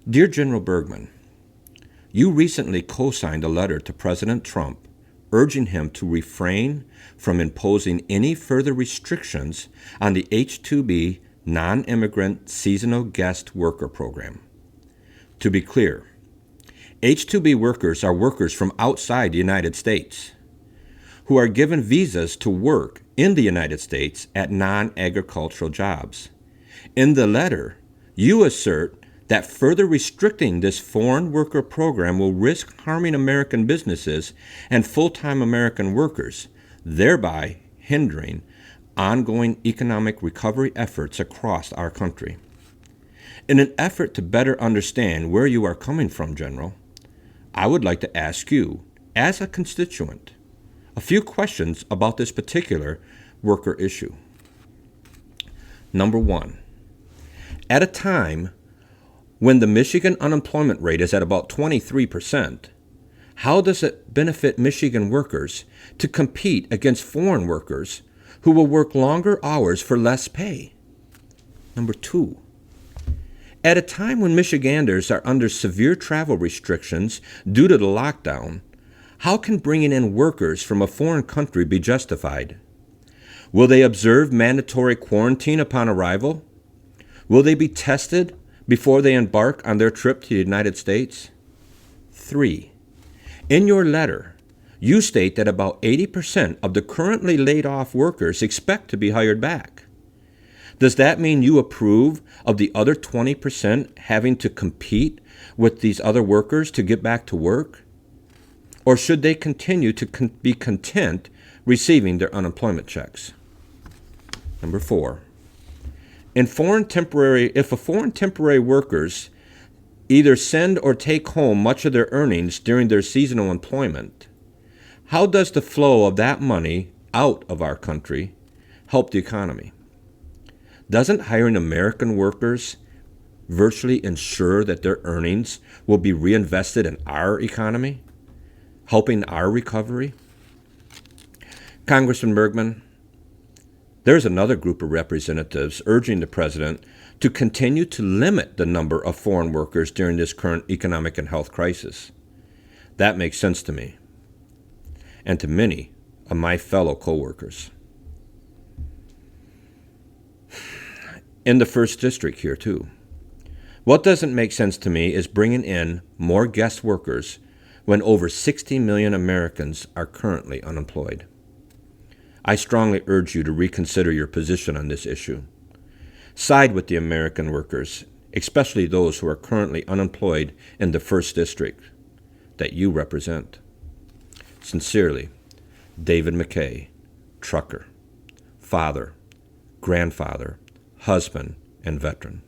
Dear General Bergman, you recently co-signed a letter to President Trump urging him to refrain from imposing any further restrictions on the H-2B non-immigrant seasonal guest worker program. To be clear, H-2B workers are workers from outside the United States who are given visas to work in the United States at non-agricultural jobs. In the letter, you assert that further restricting this foreign worker program will risk harming American businesses and full-time American workers, thereby hindering ongoing economic recovery efforts across our country. In an effort to better understand where you are coming from, General, I would like to ask you, as a constituent, a few questions about this particular worker issue. Number one, at a time when the Michigan unemployment rate is at about 23%, how does it benefit Michigan workers to compete against foreign workers who will work longer hours for less pay? Number two, at a time when Michiganders are under severe travel restrictions due to the lockdown, how can bringing in workers from a foreign country be justified? Will they observe mandatory quarantine upon arrival? Will they be tested before they embark on their trip to the United States? 3. In your letter, you state that about 80% of the currently laid off workers expect to be hired back. Does that mean you approve of the other 20% having to compete with these other workers to get back to work? Or should they continue to be content receiving their unemployment checks? Number 4. If foreign temporary workers either send or take home much of their earnings during their seasonal employment, how does the flow of that money out of our country help the economy? Doesn't hiring American workers virtually ensure that their earnings will be reinvested in our economy, helping our recovery? Congressman Bergman, there's another group of representatives urging the president to continue to limit the number of foreign workers during this current economic and health crisis. That makes sense to me and to many of my fellow co-workers. In the 1st District here, too. What doesn't make sense to me is bringing in more guest workers when over 60 million Americans are currently unemployed. I strongly urge you to reconsider your position on this issue. Side with the American workers, especially those who are currently unemployed in the 1st District that you represent. Sincerely, David McKay, trucker, father, grandfather, husband, and veteran.